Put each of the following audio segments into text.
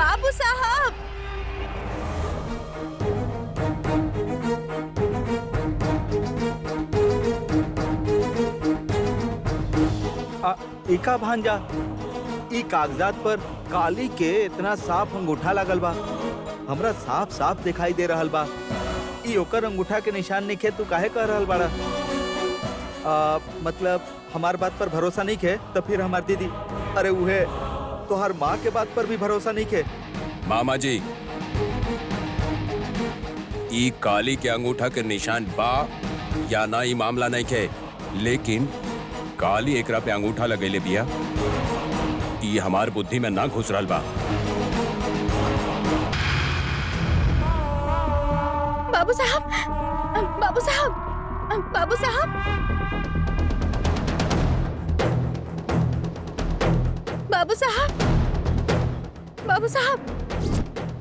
बाबू साहब, इका भांजा, ई कागजात पर काली के इतना साफ अंगूठा लगल बा, हमरा साफ साफ दिखाई दे रहल बा। ई ओकर अंगूठा के निशान नहीं खे, तू काहे कह रहल बाड़ा? मतलब हमार बात पर भरोसा नहीं खे तो फिर हमार दीदी, अरे उहे तोहर माँ के बात पर भी भरोसा नहीं खे? मामा जी, ई काली के अंगूठा के निशान बा या ना ई मामला नहीं खे, लेकिन काली एकरा पे अंगूठा लगेले बिया, ई हमार बुद्धि में ना घुस रहल बा। बाबू साहब, बाबू साहब, बाबू साहब, बाबू साहब, बाबू साहब,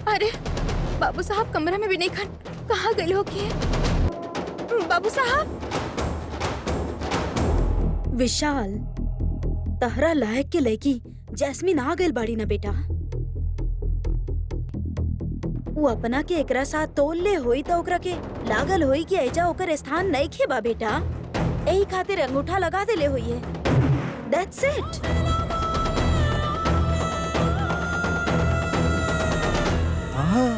अरे बाबू साहब कमरा में भी नहीं खन, कहाँ गए हो कि? बाबू साहब, विशाल, तहरा लायक के लड़की जैस्मीन आ गइल बाड़ी ना बेटा। वो अपना के एकरा साथ तोल ले होई तो ओकरा के लागल होई कि ऐजा ओकर स्थान नहीं खे बा बेटा, यही खातिर अंगूठा लगा देले होई है। That's it। हाँ।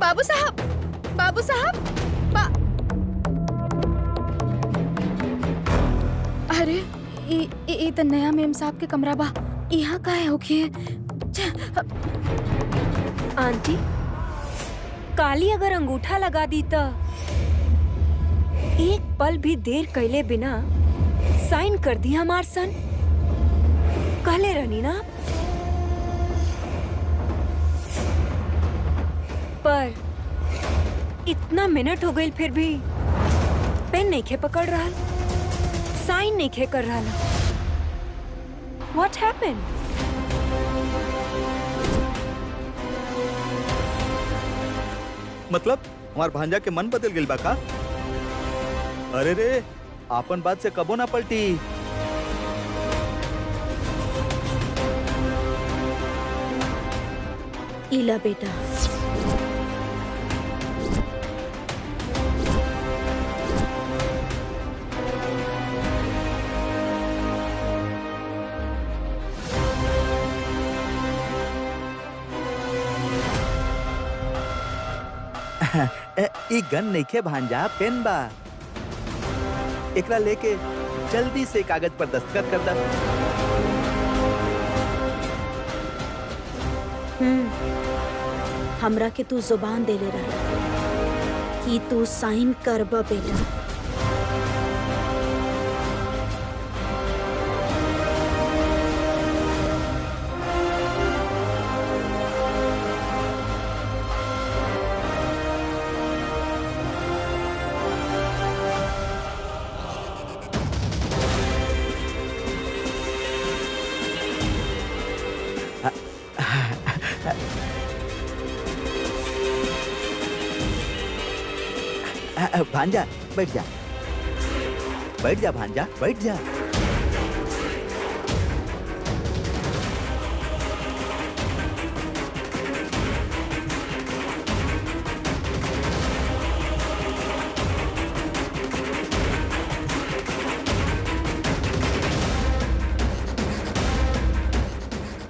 बाबू साहब, बाबू साहब, अरे ये तो नया मेम साहब के कमरा बा, यहाँ काहे होके? आंटी, काली अगर अंगूठा लगा दी तो एक पल भी देर कैले बिना साइन कर दी हमार सन, कहले रहनी ना। पर इतना मिनट हो गई फिर भी पेन नहीं खे पकड़ रहा, साइन नहीं खे कर रहा। What happened? मतलब हमार भांजा के मन बदल गइल बा का? अरे रे, आपन बात से कबो ना पलटी। इला बेटा, ई गन नइखे भांजा, पेन बा। एकरा लेके जल्दी से कागज पर दस्तखत कर दा। हमरा के तू जुबान दे ले रहा कि तू साइन करब बेटा। भांजा बैठ जा, बैठ जा भांजा, बैठ जा।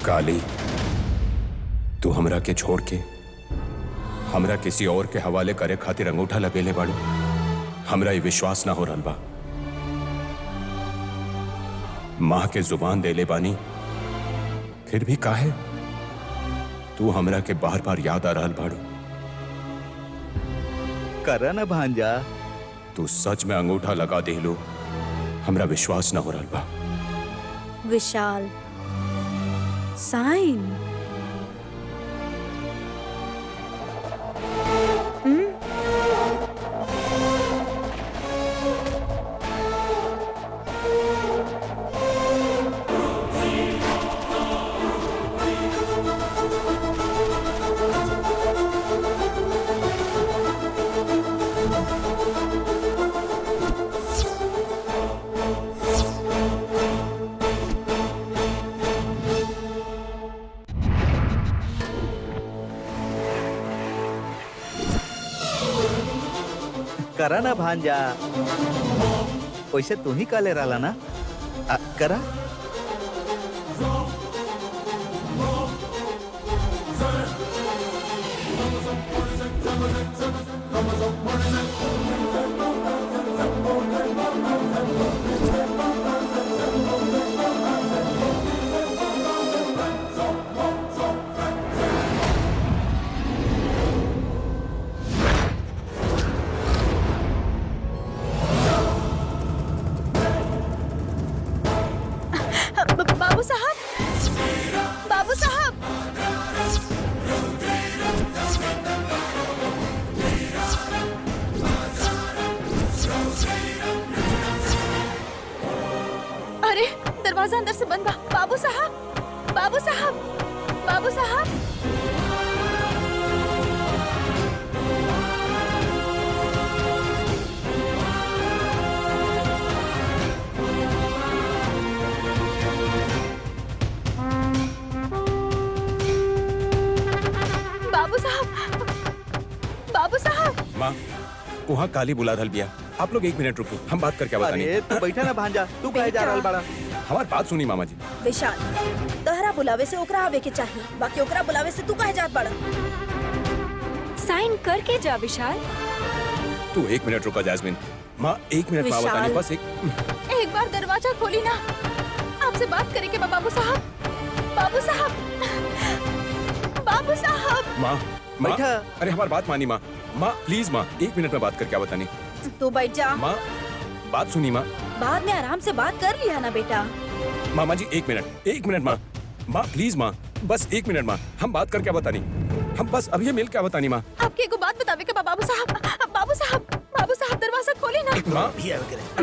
काली, तू हमरा के छोड़ के हमरा किसी और के हवाले करे खातिर अंगूठा लगेले बाड़ू, हमरा ये विश्वास ना हो रहल बा। माँ के जुबान देले बानी, फिर भी काहे तू हमरा के बार बार याद आ रहल बाड़ू? करा ना भांजा। तू सच में अंगूठा लगा देलू, हमरा विश्वास ना हो रहल बा। विशाल, साइन। करा ना भांजा, वैसे तू ही काले रहला ना, करा। बाबू साहब, बाबू साहब, अरे दरवाजा अंदर से बंद बा। बाबू साहब, बाबू साहब, बाबू साहब, बाबू साहब, बाबू साहब। माँ, वहाँ काली बुला धल बिया। आप लोग 1 मिनट रुको, हम बात करके बतानी। अरे तू बैठा ना भांजा, तू कहे जा रहल बड़ा। हमारी बात सुनी मामा जी। विशाल, तहरा बुलावे से ओकरा आवे के चाहिए, बाकी ओकरा बुलावे से तू कहे जात बड़ा। साइन करके जा विशाल। तू 1 मिनट रुका जैस्मिन। माँ 1 मिनट माँ बतानी, बस एक बार दरवाजा खोली ना, आपसे बात करेंगे बाबू साहब, बाबू साहब, बाबू साहब। माँ, बैठा। अरे हमारी बात मानी माँ। माँ प्लीज माँ, 1 मिनट में बात करके बतानी। तू बैठ जा, माँ बात सुनी माँ। बाद में आराम से बात कर लिया ना बेटा। मामा जी 1 मिनट माँ। माँ प्लीज माँ, बस 1 मिनट माँ, हम बात करके बतानी। हम बस अभी मिल के बतानी माँ। आपकी एक बात बतावे का बाबू साहब, बाबू साहब, बाबू साहब दरवाजा खोली ना। माँ,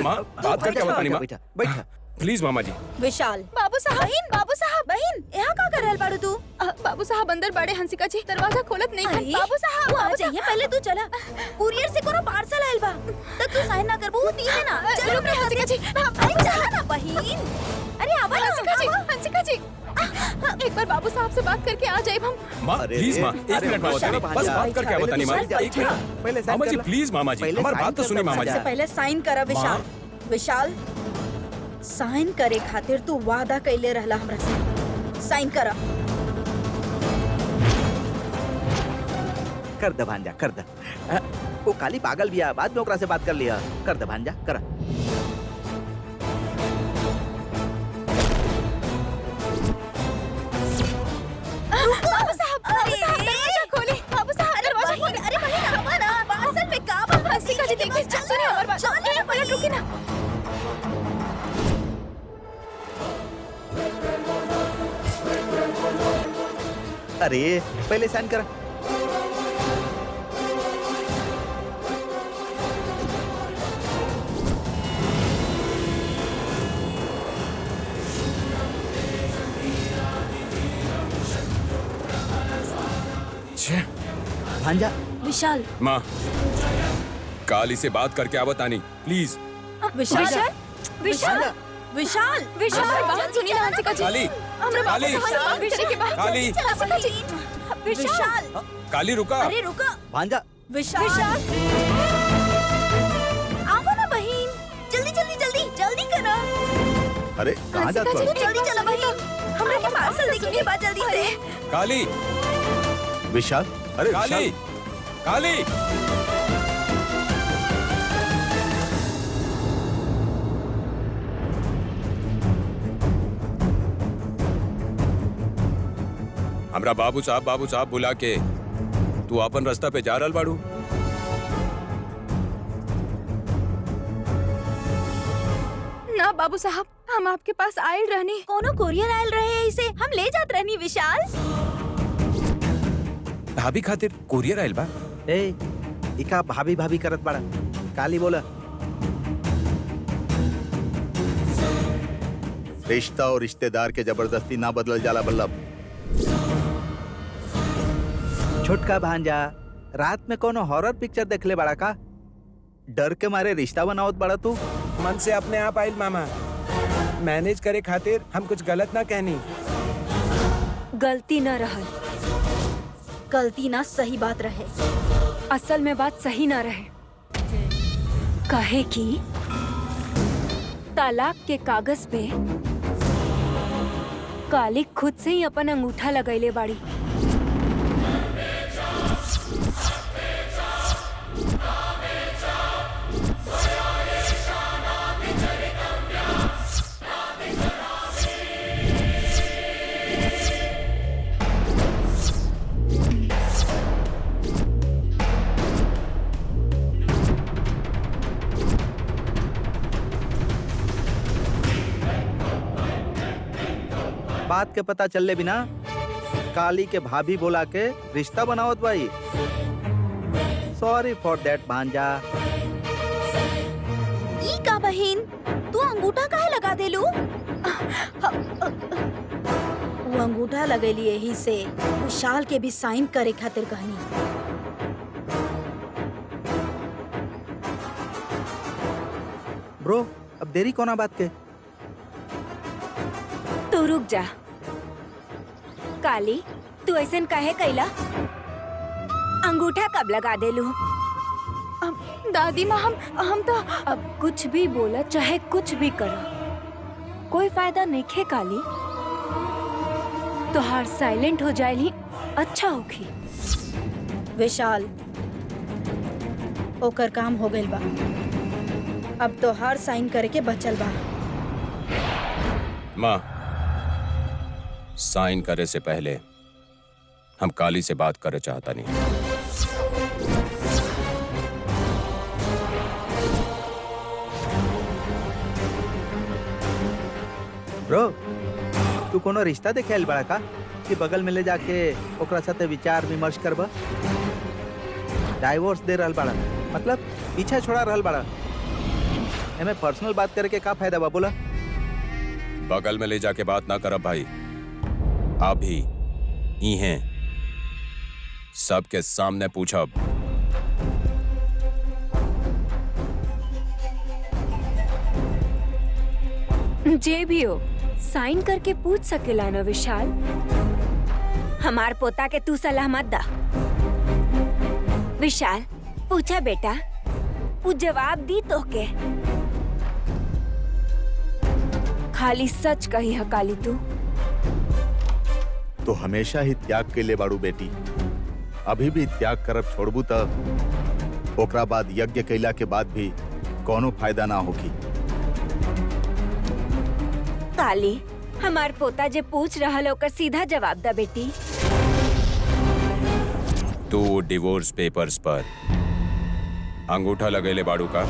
माँ बात करके बतानी माँ। बैठा, बैठा। प्लीज मामा जी। विशाल, बाबू साहब, बाबू साहब, बहन यहाँ का कर रहल बाड़ू तू? बाबू साहब अंदर बड़े हंसिका जी, दरवाजा खोलत नहीं है। अरे, बाबू साहब, तू आ बाबू जाइए, पहले तू चला। कुरियर से कोनो पार्सल आयल बा, तब तू साइन ना करबू ती है ना। चलो रुक हंसिका जी, अरे चला ना बहन। अरे आवा ना, हंसिका जी, आवा। हंसिका जी, एक बार बाबू साहब से बात करके आ जाए हम। माँ अरे प्लीज रे, माँ, 1 मिनट में बतानी, बस बात करके बतानी माँ। पहले 1 मिनट पहले साइन मामा जी कर ला। प्लीज मामा जी, पहले हमारी साइन बात तो कर सुनी ला, मामा जी। सबसे पहले साइन करा विशाल। विशाल, साइन करे खातिर तू वादा कैले रहला हमरा से। साइन करा। कर दे भांजा, कर दे। वो काली पागल भी है, बाद में ओकरा से बात कर लिया। कर दे भांजा, करा। बाबू साहब, बाबू साहब दरवाजा खोली, बाबू साहब दरवाजा खोली। अरे बहन आवा ना, पार्सल में का बा? हंसिका जी देखिए, सुनिए हमारी बात। एक मिनट रुकिए ना। अरे पहले साइन करा। भांजा, विशाल, माँ काली से बात करके बतानी प्लीज। विशाल, विशाल, विशाल, विशाल बात सुनिए ना हंसिका जी। काली, हमरा बाबू काली, साहब से बात करे के बाद। काली, हंसिका जी, विशाल, काली रुका। अरे रुका। भांजा। विशाल, आओ ना बहन, जल्दी जल्दी जल्दी जल्दी करो। अरे कहाँ जात हंसिका जी, बा? जल्दी चलो बहन, हमरा के पार्सल देखे के बाद जल्दी से। काली, विशाल, अरे काली, विशाल। काली। हमरा बाबू साहब बुला के तू अपन रास्ता पे जा रहल बाड़ू। ना बाबू साहब, हम आपके पास आयल रहनी। कोनो कोरियर आयल रहे इसे हम ले जात रहनी। विशाल, भाभी खातिर कोरियर आयल बा। ए, इका भाभी भाभी करत बड़ा। काली बोला। रिश्ता और रिश्तेदार के जबरदस्ती ना बदलल जाला बल्लभ। छोटका भांजा, रात में कोनो हॉरर पिक्चर देख ले बड़ा का? डर के मारे रिश्ता बनावत बड़ा तू? मन से अपने आप आइल मामा। मैनेज करे खातिर हम कुछ गलत ना कहनी। गलती न रहल, गलती ना सही बात रहे। असल में बात सही ना रहे। काहे की तलाक के कागज पे काली खुद से ही अपन अंगूठा लगैले बाड़ी। बात के पता चलले बिना काली के भाभी बोला के रिश्ता बनावत भाई। सॉरी फॉर दैट भांजा। ई का बहिन तू अंगूठा काहे लगा देलू? वो अंगूठा लगेली यही से विशाल के भी साइन करे खातिर कहनी। ब्रो अब देरी कोना बात के? तू रुक जा। काली तू ऐसन काहे कैला? अंगूठा कब लगा देलू? दादी माँ हम तो अब कुछ भी बोला चाहे कुछ भी करो कोई फायदा नहीं खे काली। तोहार साइलेंट हो जाए अच्छा होगी। विशाल ओकर काम हो गइल बा, अब तो हर साइन करे के बचल बा। माँ साइन करे से पहले हम काली से बात करे चाहता नहीं। ब्रो तू कोनो रिश्ता देखे आइल बड़ा का कि बगल में ले जाके ओकरा साथे विचार विमर्श करबा? डाइवोर्स दे रहल बड़ा मतलब पीछा छोड़ा रहल बड़ा। एमे पर्सनल बात करे के का फायदा बा बोला? बगल में ले जाके बात ना करब भाई। अभी ही हैं सबके सामने पूछब। जे भी हो साइन करके पूछ सकेला ना विशाल। हमार पोता के तू सलाह मत दा। विशाल पूछा बेटा, वो जवाब दी तो के। खाली सच कही है काली तू। तो हमेशा ही त्याग के लिए बाड़ू बेटी। अभी भी त्याग करब छोड़बू त ओकरा बाद यज्ञ कैला के बाद भी कोनो फायदा ना होगी। काली हमार पोता जे पूछ रहा ओकर सीधा जवाब दा बेटी। तू डिवोर्स पेपर्स पर अंगूठा लगेले बाड़ू का?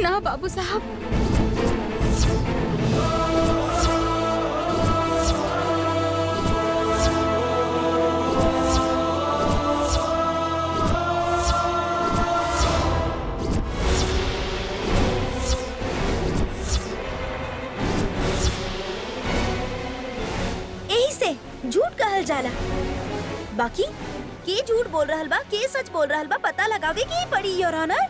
ना बाबू साहब। झूठ कहल जाला। बाकी के झूठ बोल रहल बा के सच बोल रहल बा पता लगावे के ही पड़ी योर ऑनर।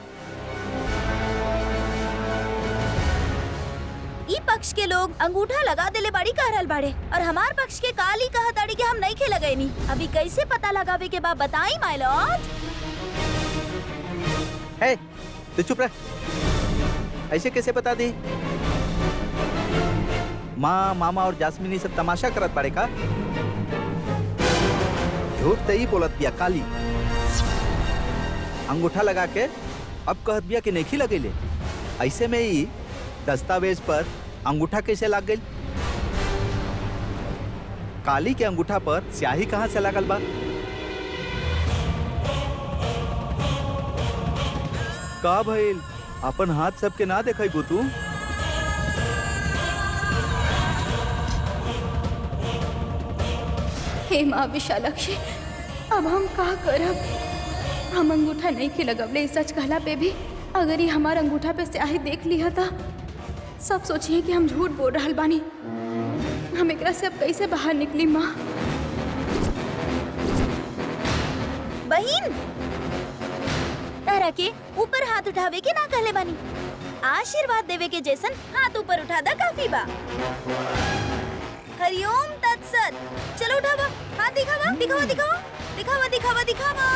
ई पक्ष के लोग अंगूठा लगा देले बाड़ी कह रहल बाड़े और हमार पक्ष के काली कहताड़ी के हम नहीं खे लगैनी। अभी कैसे पता लगावे के बा बताई माय लॉर्ड। हे तू चुप रह। ऐसे कैसे बता दी? माँ मामा और जास्मिनी सब तमाशा करत बाड़े का? झूठ तो ही बोलत बिया काली। अंगूठा लगा के अब कहत बिया कि नहीं लगेले। ऐसे में ही दस्तावेज पर अंगूठा कैसे लग गई? काली के अंगूठा पर स्याही कहाँ से लगल बा? का भइल? अपन हाथ सबके ना देखई तू? हे माँ विशालाक्षी, अब हम का करब? हम अंगूठा नहीं के लगवले सच कहला पे भी अगर ये हमार अंगूठा पे स्याही देख लिया था सब सोचिए कि हम झूठ बोल रहल बानी। हम एकरा से अब कैसे बाहर निकली माँ? बहिन तारा के ऊपर हाथ उठावे के ना कहले बानी। आशीर्वाद देवे के जैसन हाथ ऊपर उठा दा काफी बा। हरिओम तत्सत। चलो उठावा, हाथ दिखावा, दिखावा दिखावा दिखावा दिखावा दिखावा।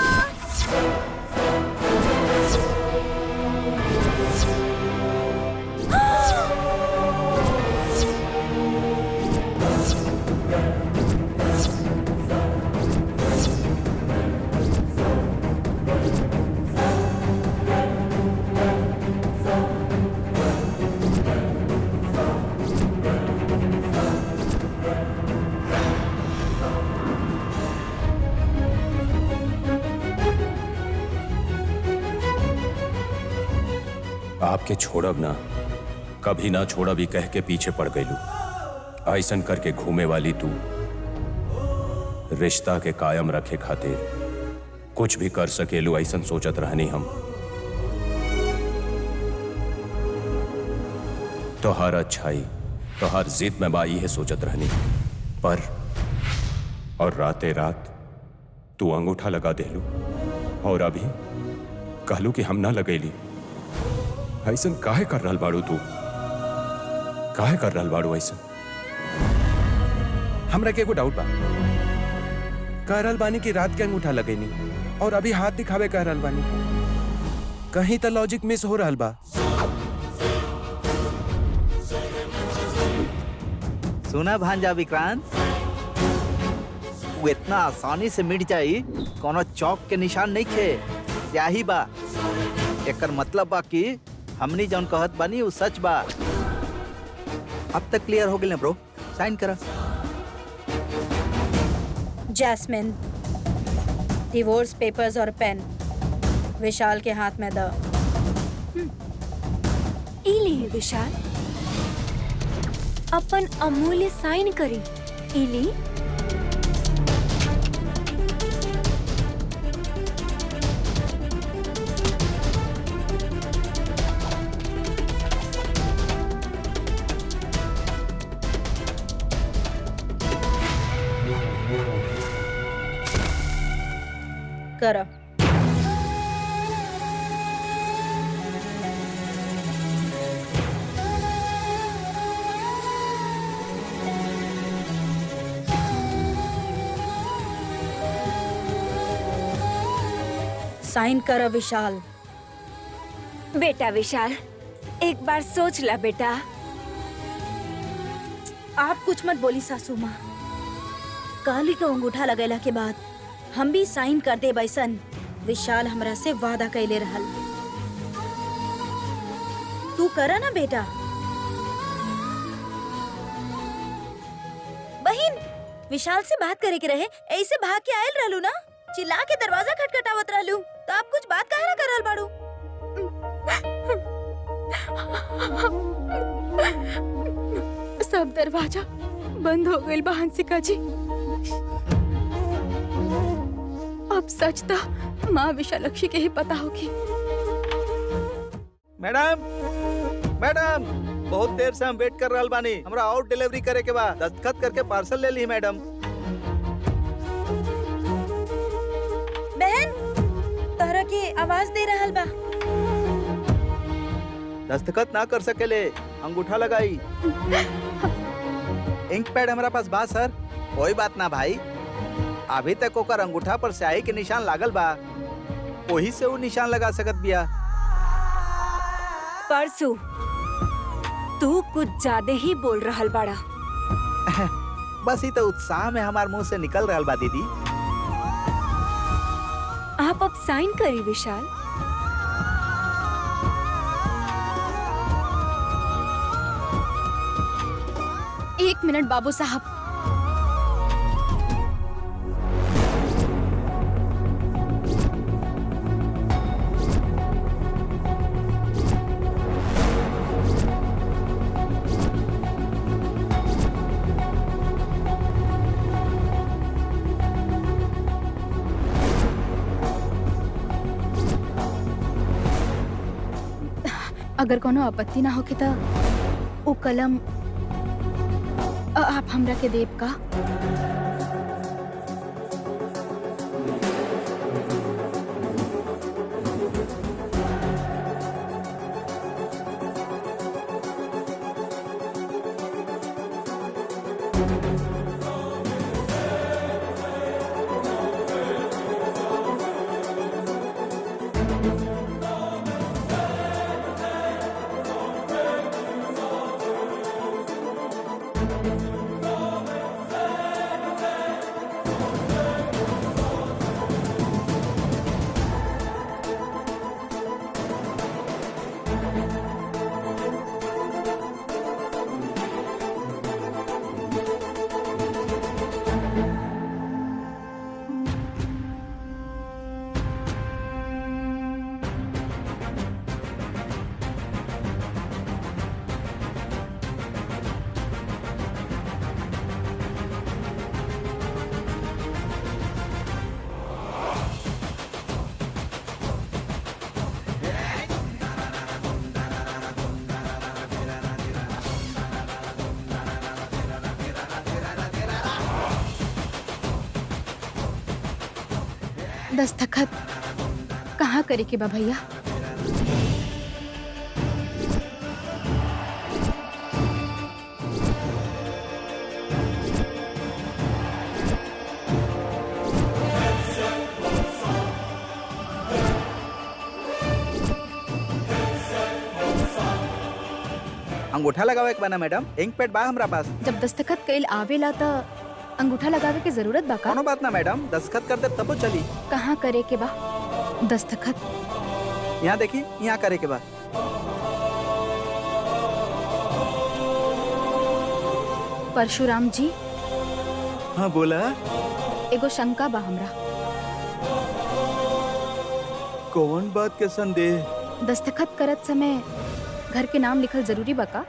आपके छोड़ब ना, कभी ना छोड़ब ही कह के पीछे पड़ गईलू। ऐसन करके घूमे वाली तू रिश्ता के कायम रखे खातिर कुछ भी कर सकेलू, ऐसन सोचत रहनी हम। तोहार अच्छाई, तोहार जिद में बाई है सोचत रहनी, पर और राते रात तू अंगूठा लगा देलू और अभी कहलू कि हम ना लगेली। ऐसन काहे कर रहल बाड़ू तू? काहे कर रहल बाड़ू ऐसन? हमरा के एगो डाउट बा। कह रहल बानी कि रात के अंगूठा लगेनी और अभी हाथ दिखावे कह रहल बानी। कहीं तो लॉजिक मिस हो रहल बा। सुना भांजा विक्रांत, वो इतना आसानी से मिट जाई, कोनो चौक के निशान नहीं खे, स्याही बा। एकर मतलब बा कि हमनी जौन कहत बानी वो सच बा। अब तक क्लियर हो गइल ब्रो, साइन करा। जैस्मिन, डिवोर्स पेपर्स और पेन विशाल के हाथ में द। इली विशाल, अपन अमूल्य साइन करी। इली करो। साइन करो विशाल। बेटा विशाल, एक बार सोच ला बेटा। आप कुछ मत बोली सासू माँ। काली को अंगूठा लगेला के बाद हम भी साइन कर दे बैसन। विशाल हमरा से वादा कैले रहल। तू करा ना बेटा। बहन, विशाल से बात करे के रहे, ऐसे भाग के आयल रहलू ना, चिल्ला के दरवाजा खटखटावत रहलू, तो आप कुछ बात काहे ना करल बाड़ू? सब दरवाजा बंद हो गइल बा हंसिका जी। अब सच था माँ विशालक्षी के ही पता होगी। मैडम, मैडम, बहुत देर से हम वेट कर रहल बानी। हमरा और डिलीवरी करे के बाद दस्तखत करके पार्सल ले ली मैडम। बहन, तोहरा के आवाज दे रहल बा। दस्तखत ना कर सकेले, अंगूठा लगाई। इंक पैड हमारा पास बा सर। कोई बात ना भाई, अभी तक ओकर अंगूठा पर स्याही के निशान लागल बा, वही से वो निशान लगा सकत बिया। परसू तू कुछ ज्यादा ही बोल रहल बाड़ा। बस ही तो उत्साह में हमार मुंह से निकल रहल बा दीदी। आप अब साइन करी विशाल। एक मिनट बाबू साहब। अगर कोनो आपत्ति ना होके तो वो कलम आप हमरा के देब का? दस्तखत कहाँ करे के बा भैया? अंगूठा लगावे के बना मैडम, इंक पैड बा हमरा पास। जब दस्तखत कइल आवेला त अंगूठा लगावे के जरूरत बा का? कोनो बात ना मैडम, दस्तखत कर दे तब चली। कहाँ करे के बा दस्तखत? यहाँ देखी, यहाँ करे के बा। परशुराम जी, हाँ बोला। एगो शंका बा हमरा। कौन बात के संदेह? दस्तखत करत समय घर के नाम लिखल जरूरी बा का?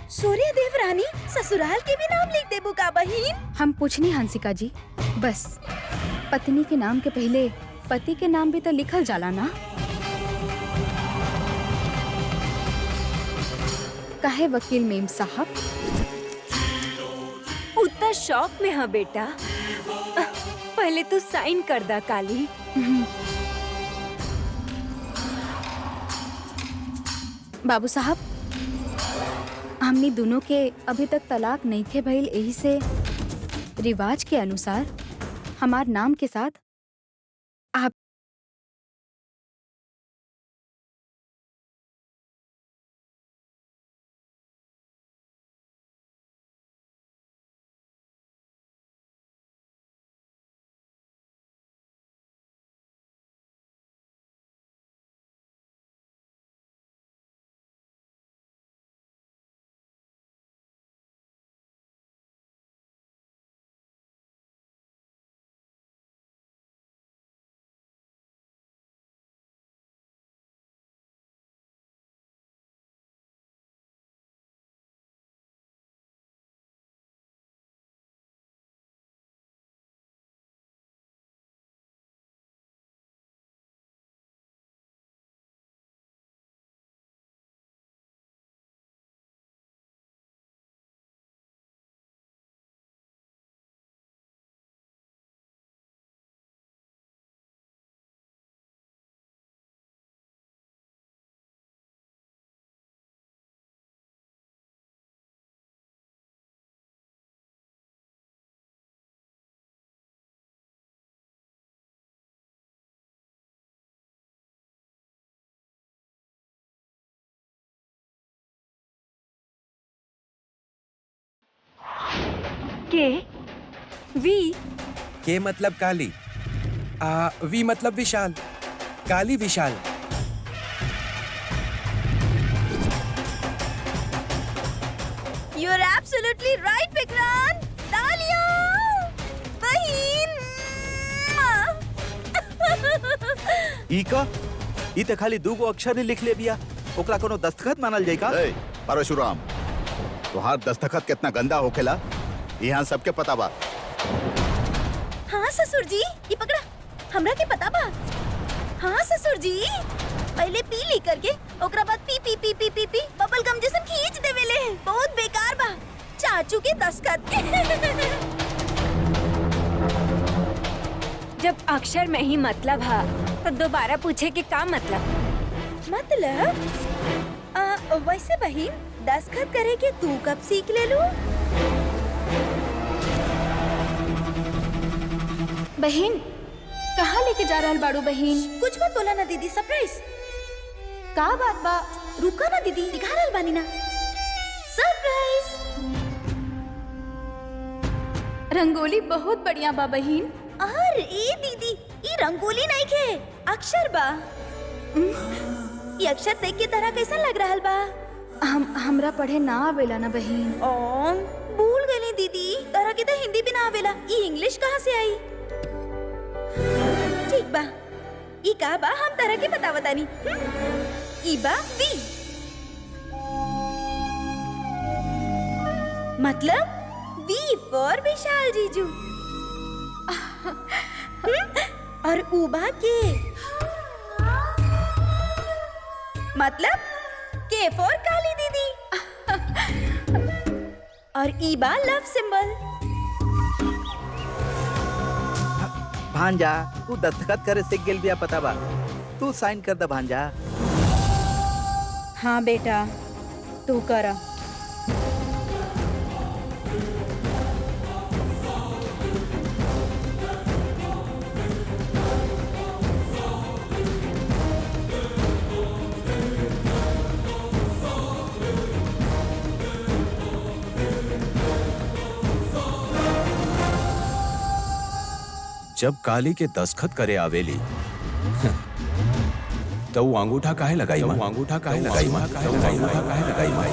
सूर्य देव रानी ससुराल के भी नाम लिख देबू का बहिन? हम पूछनी हंसिका जी, बस पत्नी के नाम के पहले पति के नाम भी तो लिखल जाला ना? काहे वकील मेम साहब? उतना शौक में है बेटा। पहले तू साइन कर दा काली। बाबू साहब, हमनी दोनों के अभी तक तलाक नहीं थे भइल, यही से रिवाज के अनुसार हमार नाम के साथ आप के वी के मतलब काली, वी मतलब Vishal, Kali Vishal. You are absolutely right Vikrant. तालियां बहिन। ई का? ई ते खाली दूगो अक्षर ही लिख ले बिया, ओकरा कोनो दस्तखत मानल जाई का? ए, परशुराम, तुहार दस्तखत कितना गंदा होखेला यहाँ सबके पता बा। हाँ ससुर जी, ये पकड़ा, हमरा के पता बा। हाँ ससुर जी, पहले पी ली करके ओकरा बाद पी पी पी पी पी पी बबल गम जैसन खींच देवेले। बहुत बेकार बा चाचू के दस्तखत। जब अक्षर में ही मतलब है तो दोबारा पूछे के का मतलब? वैसे बहिन, दस्तखत करे के तू कब सीख ले लू? बहन, कहाँ लेके जा रहल बाड़ू बहन? कुछ मत बोला ना दीदी, सरप्राइज। का बात बा? रुका ना दीदी, दिखा रहल बानी ना, सरप्राइज। रंगोली बहुत बढ़िया बा बहन। अरे दीदी, ये रंगोली नहीं खे, अक्षर बा। ये अक्षर देख के तरह कैसा लग रहल बा? हमरा पढ़े ना आवेला ना बहन। भूल गई दीदी, तरह के तो हिंदी भी ना आवेला, ये इंग्लिश कहाँ से आई? ठीक बा, ई का बा हम तरह के बता बतानी। ई बा वी, मतलब वी फॉर विशाल जीजू। और उबा के मतलब के फॉर काली दीदी। और ईबा लव सिंबल। भांजा तू दस्तखत करे सीख गेल बिया पता बा, तू साइन कर दे भांजा। हाँ बेटा तू करा। जब काली के दस्खत करे आवेली तो वो अंगूठा काहे लगाई मां? अंगूठा काहे लगाई मां? अंगूठा काहे लगाई मां?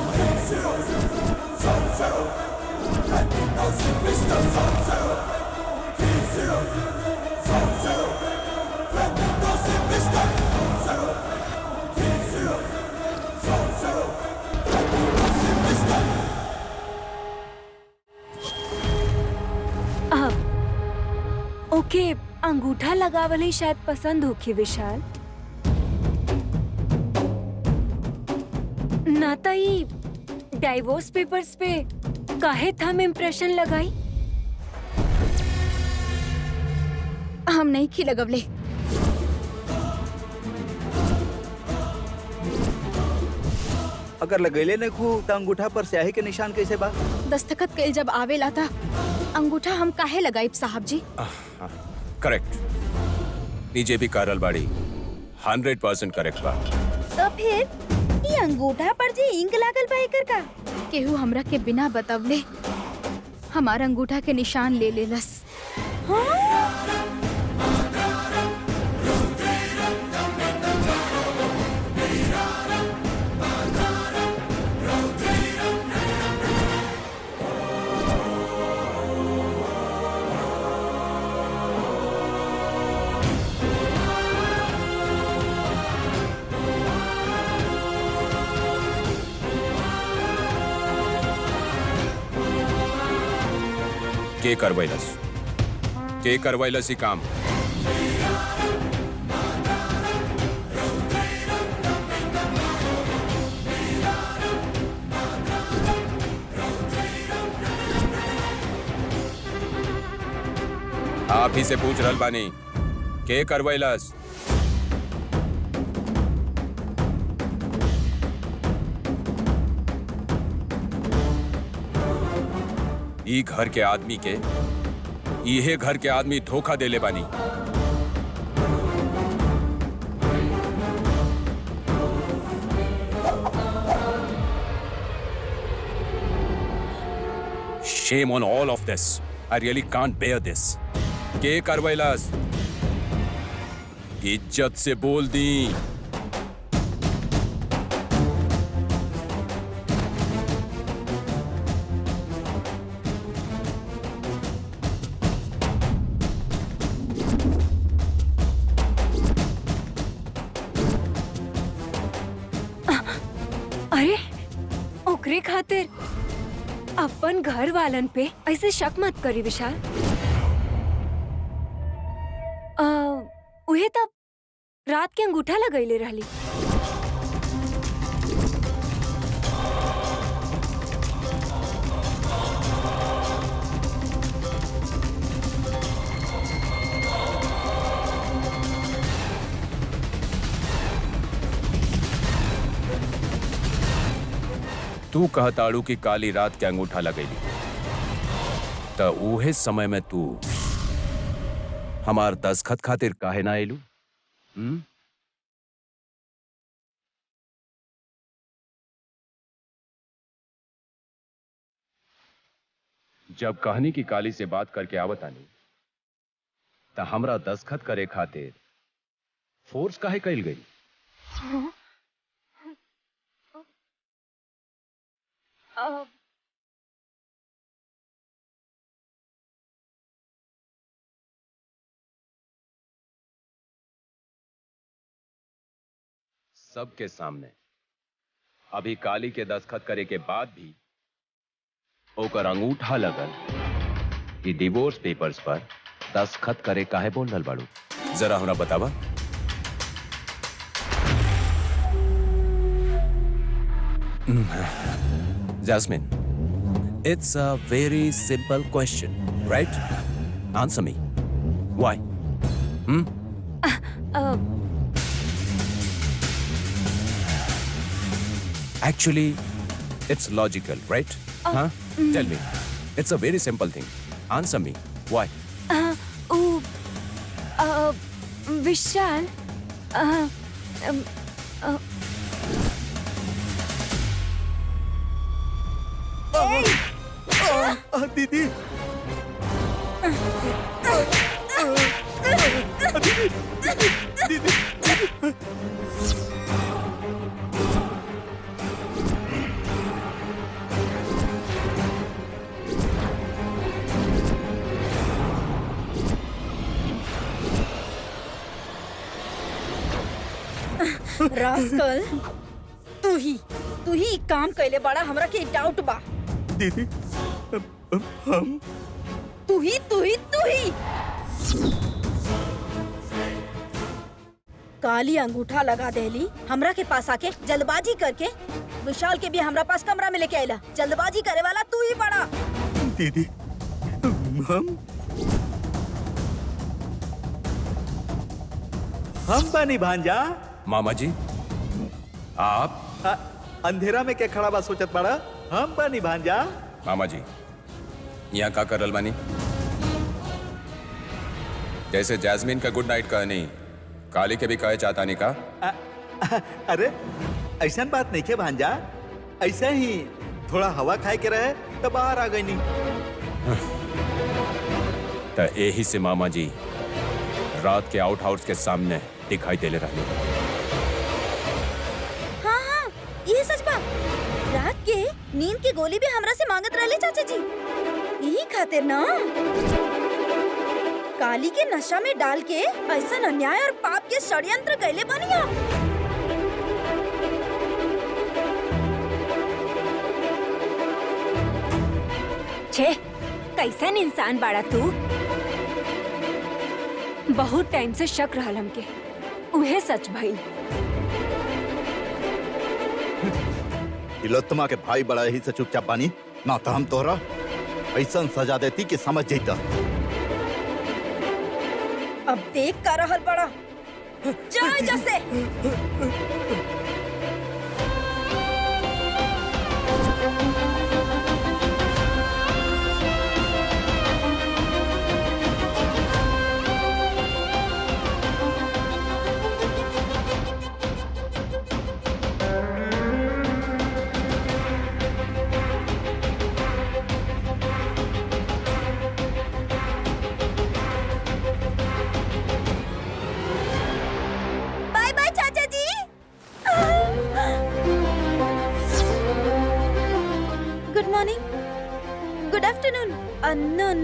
ओके, अंगूठा लगावल ही शायद पसंद होखी विशाल। ना तो ई डाइवोर्स पेपर्स पे काहे थम इम्प्रेशन लगाई? हम नहीं खी लगवले। अगर लगैले नहीं खू तो अंगूठा पर स्याही के निशान कैसे बा? दस्तखत कल जब आवेला था अंगूठा हम काहे लगाइब साहब जी? करेक्ट, नीचे भी कारल बाड़ी 100% करेक्ट बा। तो फिर ये अंगूठा पर जे इंक लागल बा एकर का? केहू हमरा के बिना बतवले हमारा अंगूठा के निशान ले लेलस। के करवैलस ही काम। आप ही से पूछ रहल बानी, के करवैलस? ई घर के आदमी के इहे घर के आदमी धोखा देले बानी। Shame on all of this. I really can't bear this. के करवैलस? इज्जत से बोल दी। अरे ओकरे खातिर अपन घर वालन पे ऐसे शक मत करी विशाल। उहे तब रात के अंगूठा लगैले रहली। तू कहताड़ू कि काली रात के अंगूठा लगैली, त उहे समय में तू हमार दस्खत खातिर काहे ना आइलू? जब कहानी की काली से बात करके आवत आनी त हमरा दस्खत करे खातिर फोर्स काहे कइल गई? सबके सामने अभी काली के दस्तखत करे के बाद भी ओकर अंगूठा लगल ई डिवोर्स पेपर्स पर दस्तखत करे काहे बोल रहल बाड़ू? जरा हमरा बतावा। Jasmine, it's a very simple question, right? Answer me. Why? Actually, it's logical, right? Huh? Tell me. It's a very simple thing. Answer me. Why? विशाल दीदी रास्कल, तू ही काम कैले बड़ा, हमरा के डाउट बा। दीदी हम तू ही काली अंगूठा लगा देली, हमरा के पास आके जल्दबाजी करके विशाल के भी हमरा पास कमरा में लेके आइला। जल्दबाजी करे वाला तू ही बड़ा। दीदी हम बनी भांजा। मामा जी, आप अंधेरा में क्या खड़ा बा सोचत पड़ा? हम बनी भांजा। मामा जी यहाँ का करल बानी? जैसे जैस्मिन का गुड नाइट कहनी, काली के भी कहे चाहता नहीं का? अरे ऐसा बात नहीं के भांजा, ऐसा ही थोड़ा हवा खाए के रहे तो बाहर आ गई नहीं। तो यही से मामा जी रात के आउट हाउस के सामने दिखाई देले रहनी। हाँ, ये सच बा। रात के नींद की गोली भी हमरा से मांगत रहले चाचा जी। यही खातिर ना काली के नशा में डाल के ऐसा अन्याय और पाप के षड्यंत्र कैले बनी आप। छे, कैसन इंसान बाड़ा तू? बहुत टाइम से शक रहल हमके, उहे सच भइल। तिलोत्तमा के भाई बड़ा ही से चुपचाप बानी, ना तो हम तोहरा ऐसा सजा देती कि समझ जाता। अब देख का रहल बड़ा, जाए जैसे। Good afternoon. No.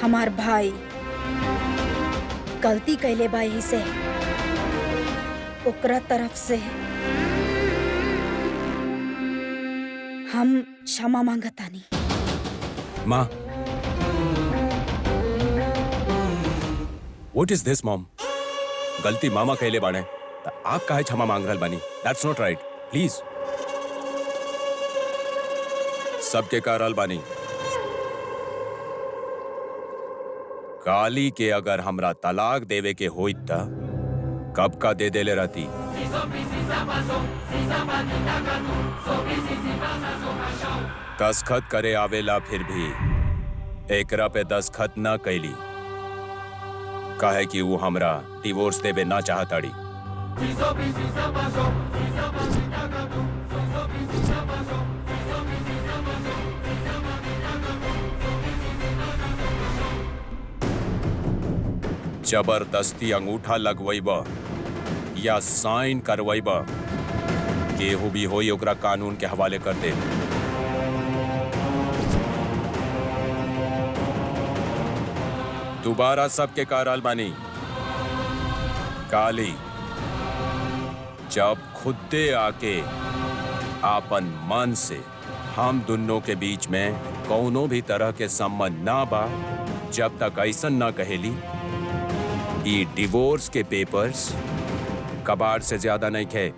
हमार भाई गलती कैले बाई से ओकरा तरफ से हम क्षमा मांगतानी। माँ, What is this, mom? गलती मामा कहले बाने, आप काहे क्षमा मांग रहल बानी? That's not right. Please. सबके कह रहल बानी। काली के अगर हमरा तलाक देवे के होइत त कब का दे देले रहती। दस्तखत करे आवेला फिर भी एकरा पे दस्तखत न कैली, काहे कि वो हमरा डिवोर्स देवे ना चाहताड़ी। जबरदस्ती अंगूठा लगवैबा या साइन करवैबा, केहू भी होई ओकरा कानून के हवाले कर दे। दोबारा सबके कारल बानी। काली, जब खुदे आके आपन मन से हम दोनों के बीच में कौनो भी तरह के संबंध ना बा, जब तक ऐसा ना कहेली, ये डिवोर्स के पेपर्स कबाड़ से ज्यादा नहीं खे।